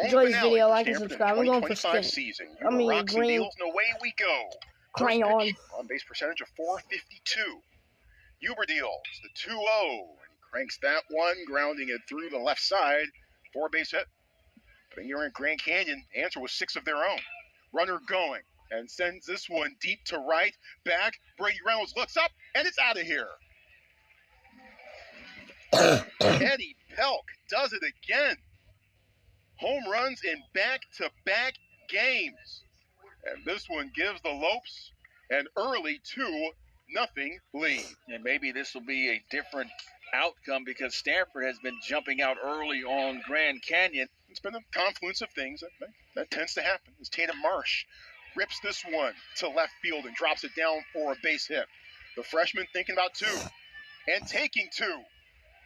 Enjoy this video, like and Stanford subscribe. I'm going for 2025 skin. season. I mean, Rocks and green deals, and away we go. crayon. On base percentage of .452. Huber deals the 2-0, and he cranks that one, grounding it through the left side for a base hit. But here in Grand Canyon, the answer was 6 of their own. Runner going and sends this one deep to right, back. Brady Reynolds looks up, and it's out of here. Eddie Pelk does it again. Home runs in back-to-back games. And this one gives the Lopes an early 2-0 lead. And maybe this will be a different outcome because Stanford has been jumping out early on Grand Canyon. It's been a confluence of things that tends to happen. As Tatum Marsh rips this one to left field and drops it down for a base hit. The freshman thinking about 2 and taking 2.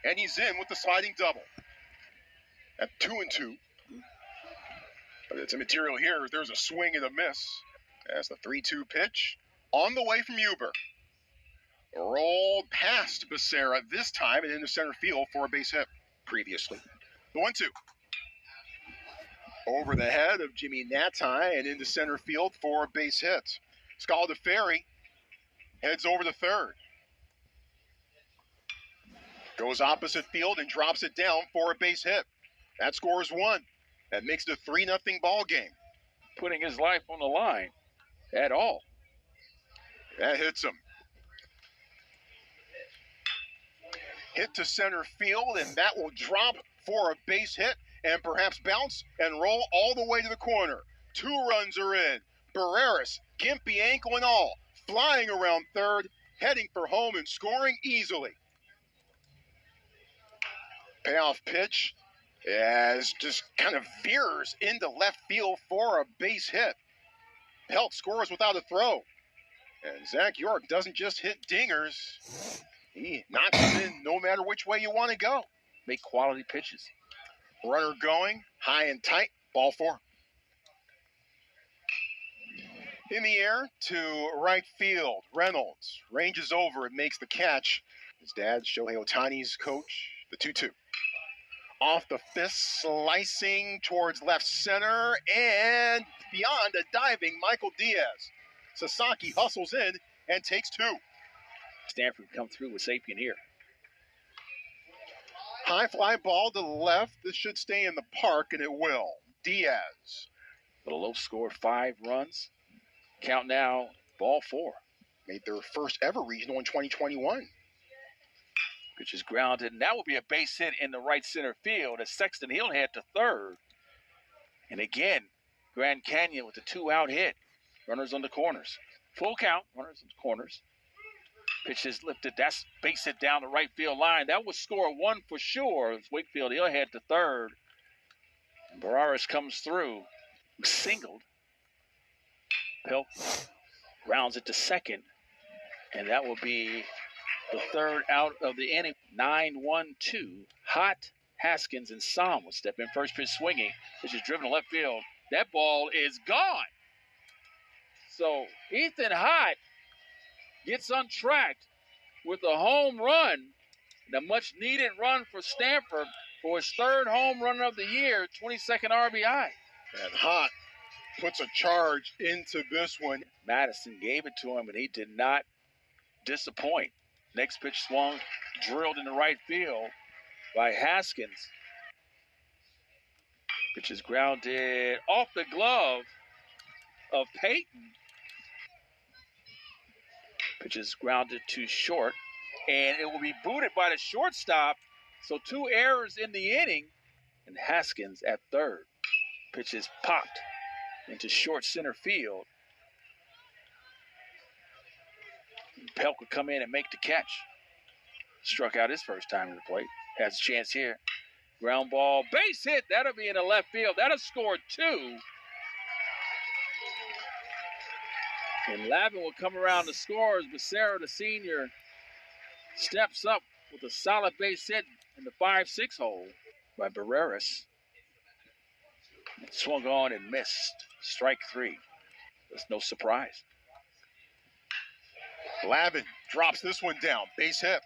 And he's in with the sliding double. At 2-2. But it's immaterial here. There's a swing and a miss. As the 3-2 pitch on the way from Huber. Rolled past Becerra this time and into center field for a base hit previously. The 1-2. Over the head of Jimmy Natai and into center field for a base hit. Scaldaferri heads over to third. Goes opposite field and drops it down for a base hit. That scores 1. That makes it a 3-0 ball game. Putting his life on the line at all. That hits him. Hit to center field, and that will drop for a base hit and perhaps bounce and roll all the way to the corner. 2 runs are in. Barreras, gimpy ankle and all, flying around third, heading for home and scoring easily. Payoff pitch as just kind of veers into left field for a base hit. Pelt scores without a throw. And Zach York doesn't just hit dingers. He knocks them in no matter which way you want to go. Make quality pitches. Runner going, high and tight, ball 4. In the air to right field, Reynolds ranges over and makes the catch. His dad, Shohei Ohtani's coach, the 2-2. Off the fist, slicing towards left center, and beyond a diving Michael Diaz. Sasaki hustles in and takes 2. Stanford come through with Sapien here. High fly ball to the left. This should stay in the park, and it will. Diaz. The low score, 5 runs. Count now, ball 4. Made their first ever regional in 2021. Pitch is grounded, and that will be a base hit in the right center field as Sexton Hill head to third. And again, Grand Canyon with a 2-out hit. Runners on the corners. Full count, runners on the corners. Pitch is lifted. That's base hit down the right field line. That would score 1 for sure. As Wakefield, he'll head to third. And Barreras comes through. Singled. Pelk rounds it to second. And that will be the 3rd out of the inning. 9-1-2. Hot, Haskins, and Som will step in. First pitch swinging. Pitch is driven to left field. That ball is gone. So Ethan Hott gets untracked with a home run, and a much-needed run for Stanford for his 3rd home run of the year, 22nd RBI. And Hott puts a charge into this one. Madison gave it to him, and he did not disappoint. Next pitch swung, drilled into right field by Haskins. Pitch is grounded off the glove of Payton. Pitch is grounded to short, and it will be booted by the shortstop. So 2 errors in the inning, and Haskins at third. Pitch is popped into short center field. Pelk would come in and make the catch. Struck out his first time in the plate. Has a chance here. Ground ball, base hit. That'll be in the left field. That'll score 2. And Lavin will come around the scores. Becerra, the senior, steps up with a solid base hit in the 5-6 hole by Barreras. Swung on and missed. Strike 3. There's no surprise. Lavin drops this one down. Base hit.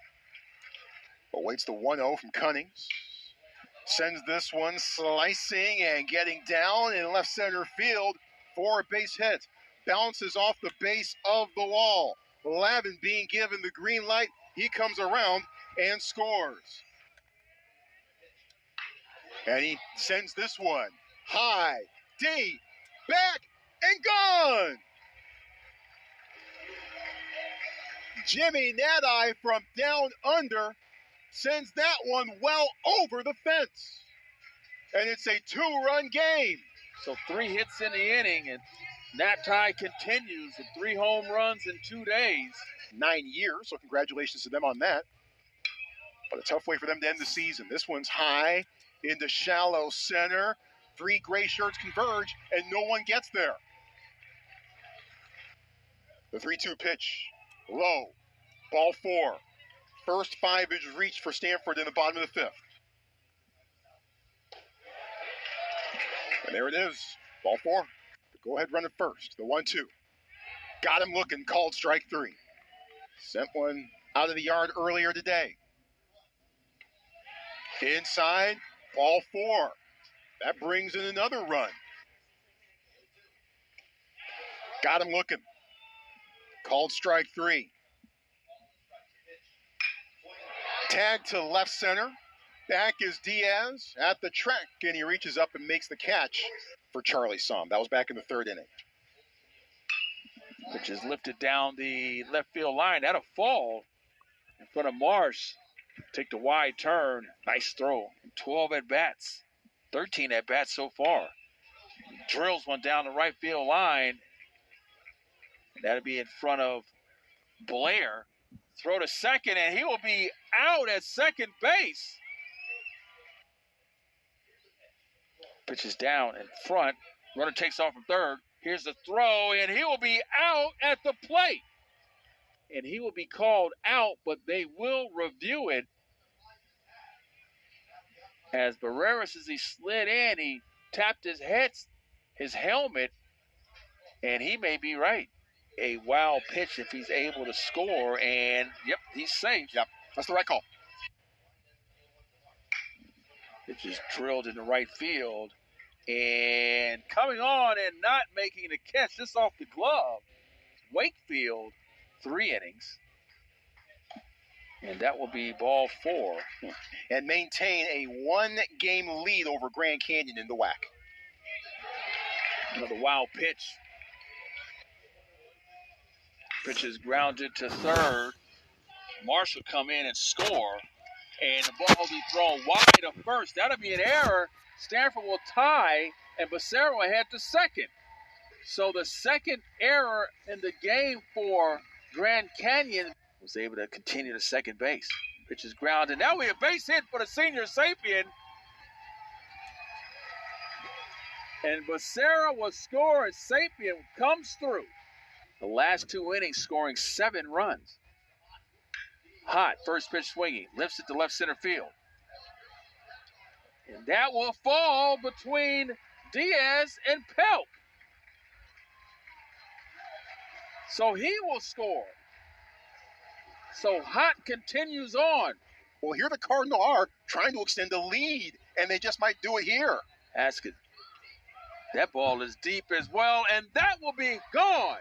Awaits the 1-0 from Cunnings. Sends this one slicing and getting down in left center field for a base hit. Bounces off the base of the wall. Lavin being given the green light. He comes around and scores. And he sends this one high, deep, back, and gone. Jimmy Nadai from down under sends that one well over the fence. And it's a 2-run game. So 3 hits in the inning, and that tie continues with 3 home runs in 2 days. 9 years, so congratulations to them on that. But a tough way for them to end the season. This one's high into shallow center. 3 gray shirts converge, and no one gets there. The 3-2 pitch, low, ball 4. First 5 is reached for Stanford in the bottom of the 5th. And there it is, ball 4. The go-ahead runner first, the 1-2. Got him looking, called strike 3. Sent one out of the yard earlier today. Inside, ball 4. That brings in another run. Got him looking. Called strike 3. Tag to left center. Back is Diaz at the track, and he reaches up and makes the catch for Charlie Somm. That was back in the 3rd inning. Which is lifted down the left field line. That'll fall in front of Marsh. Take the wide turn. Nice throw. 12 at-bats. 13 at-bats so far. Drills one down the right field line. And that'll be in front of Blair. Throw to second, and he will be out at second base. Pitch is down in front. Runner takes off from third. Here's the throw, and he will be out at the plate. And he will be called out, but they will review it. As Barreras, as he slid in, he tapped his helmet, and he may be right. A wild pitch if he's able to score, and yep, he's safe. Yep, that's the right call. Pitch is drilled into right field, and coming on and not making the catch, just off the glove, Wakefield, 3 innings. And that will be ball 4. And maintain a 1-game lead over Grand Canyon in the WAC. Another wild pitch. Pitch is grounded to third. Marsh will come in and score. And the ball will be thrown wide to first. That'll be an error. Stanford will tie, and Becerra will head to second. So the second error in the game for Grand Canyon was able to continue to second base. Pitch is grounded. Now we have base hit for the senior Sapien. And Becerra will score, and Sapien comes through. The last 2 innings scoring 7 runs. Hot, first pitch swinging, lifts it to left center field. And that will fall between Diaz and Pelk. So he will score. So Hot continues on. Well, here the Cardinals are trying to extend the lead, and they just might do it here. Haskins. That ball is deep as well, and that will be gone.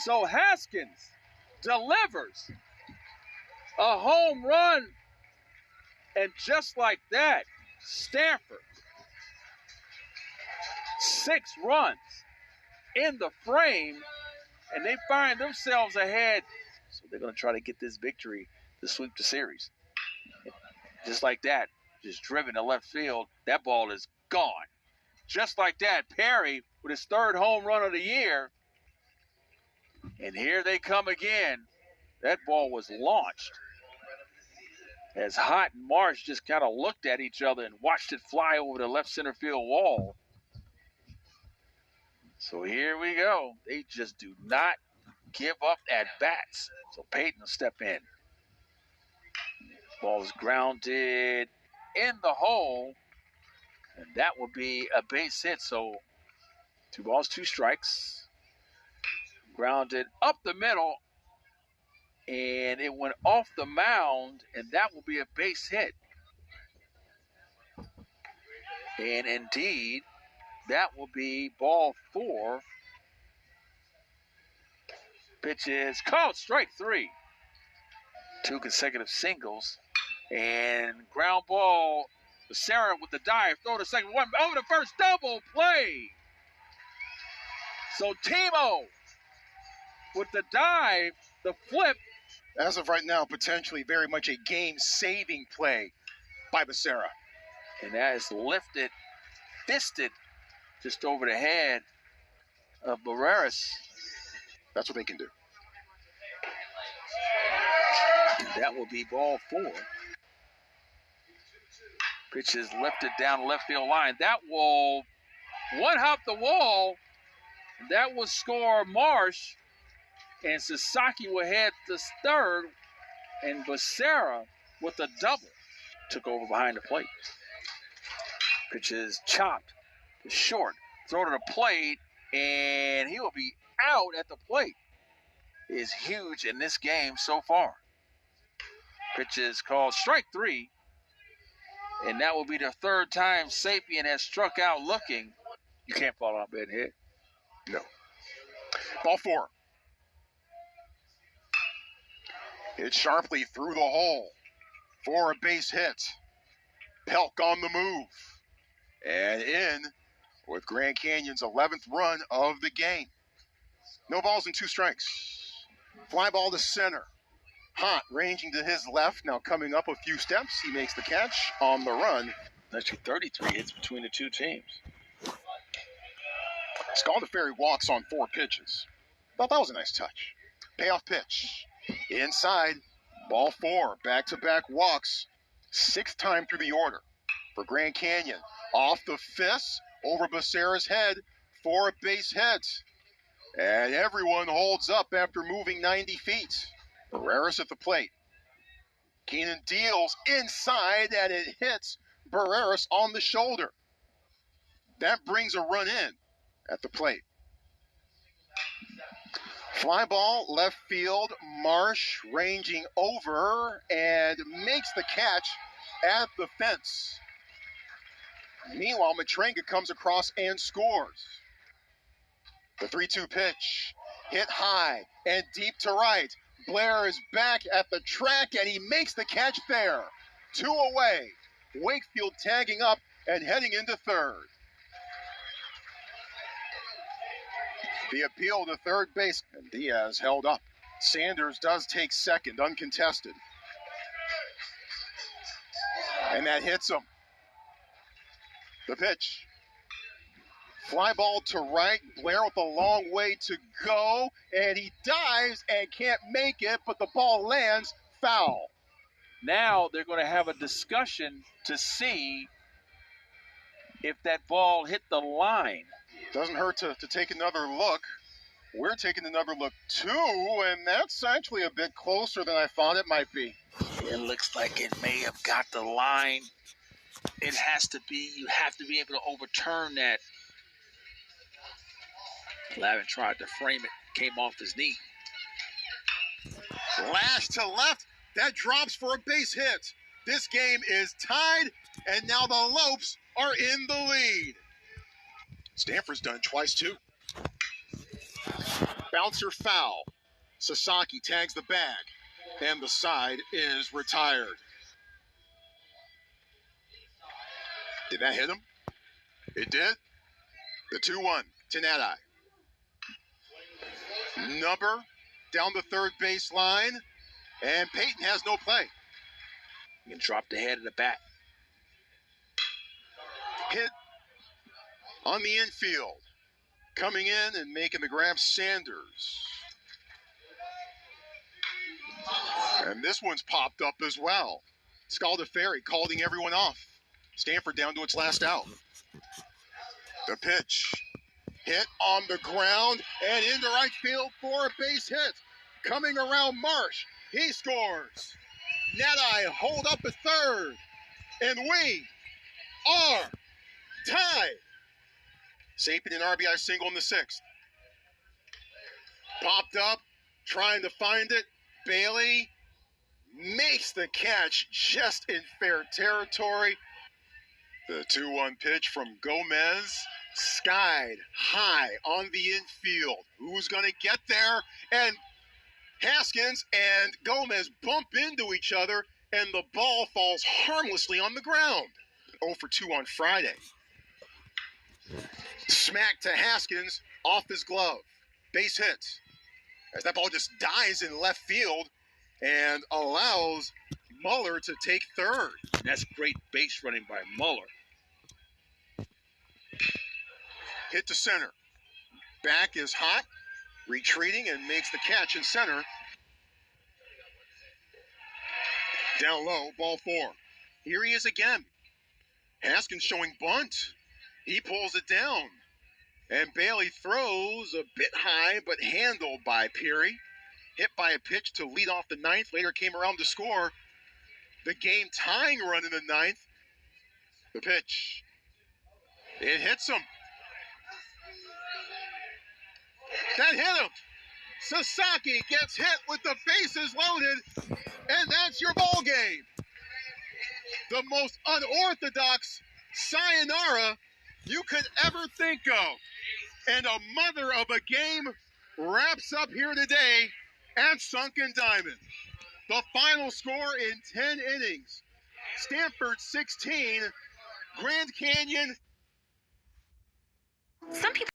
So Haskins delivers a home run, and just like that, Stanford, 6 runs in the frame, and they find themselves ahead. So they're going to try to get this victory to sweep the series. Just like that, just driven to left field, that ball is gone. Just like that, Perry with his 3rd home run of the year. And here they come again. That ball was launched as Hot and Marsh just kind of looked at each other and watched it fly over the left center field wall. So here we go. They just do not give up at bats. So Peyton will step in. Ball is grounded in the hole, and that will be a base hit. So 2 balls, 2 strikes. Grounded up the middle, and it went off the mound, and that will be a base hit. And indeed, that will be ball 4. Pitch is called strike 3. 2 consecutive singles. And ground ball. Sarah with the dive. Throw to second. One over the first. Double play. So Timo with the dive, the flip. As of right now, potentially very much a game-saving play by Becerra. And that is lifted, fisted just over the head of Barreras. That's what they can do. That will be ball 4. Pitch is lifted down the left field line. That will one-hop the wall. That will score Marsh. And Sasaki will head to third. And Becerra with a double took over behind the plate. Pitch is chopped to short. Throw to the plate. And he will be out at the plate. Is huge in this game so far. Pitch is called strike 3. And that will be the third time Sapien has struck out looking. You can't fall out bed hit. No. Ball 4. Hit sharply through the hole for a base hit. Pelk on the move. And in with Grand Canyon's 11th run of the game. No balls and 2 strikes. Fly ball to center. Hot ranging to his left. Now coming up a few steps. He makes the catch on the run. Actually 33 hits between the two teams. Scaldaferri walks on 4 pitches. Thought that was a nice touch. Payoff pitch. Inside. Ball 4. Back-to-back walks. 6th time through the order for Grand Canyon. Off the fist. Over Becerra's head for a base hit. And everyone holds up after moving 90 feet. Barreras at the plate. Keenan deals inside and it hits Barreras on the shoulder. That brings a run in at the plate. Fly ball, left field, Marsh ranging over and makes the catch at the fence. Meanwhile, Matrenga comes across and scores. The 3-2 pitch, hit high and deep to right. Blair is back at the track and he makes the catch there. 2 away. Wakefield tagging up and heading into third. The appeal to third base, and Diaz held up. Sanders does take second, uncontested. And that hits him. The pitch. Fly ball to right. Blair with a long way to go. And he dives and can't make it, but the ball lands foul. Now they're going to have a discussion to see if that ball hit the line. Doesn't hurt to take another look. We're taking another look too, and that's actually a bit closer than I thought it might be. It looks like it may have got the line. It has to be. You have to be able to overturn that. Lavin tried to frame it, came off his knee. Lash to left, that drops for a base hit. This game is tied, and now the Lopes are in the lead. Stanford's done twice too. Bouncer foul. Sasaki tags the bag, and the side is retired. Did that hit him? It did. The 2-1 to Nadai. Number down the third base line, and Peyton has no play. You can drop the head of the bat. Hit on the infield. Coming in and making the grab, Sanders. And this one's popped up as well. Scaldaferri calling everyone off. Stanford down to its last out. The pitch. Hit on the ground and into right field for a base hit. Coming around Marsh. He scores. Nadai hold up at third. And we are tied. Sapien an RBI single in the 6th. Popped up, trying to find it. Bailey makes the catch just in fair territory. The 2-1 pitch from Gomez, skied high on the infield. Who's going to get there? And Haskins and Gomez bump into each other, and the ball falls harmlessly on the ground. 0 for 2 on Friday. Smack to Haskins off his glove. Base hit. As that ball just dies in left field and allows Muller to take third. That's great base running by Muller. Hit to center. Back is hot, retreating, and makes the catch in center. Down low, ball 4. Here he is again. Haskins showing bunt. He pulls it down. And Bailey throws a bit high, but handled by Peary. Hit by a pitch to lead off the ninth. Later came around to score the game-tying run in the ninth. The pitch. It hits him. That hit him. Sasaki gets hit with the bases loaded, and that's your ball game. The most unorthodox sayonara you could ever think of. And a mother of a game wraps up here today at Sunken Diamond. The final score in 10 innings. Stanford 16, Grand Canyon. Some people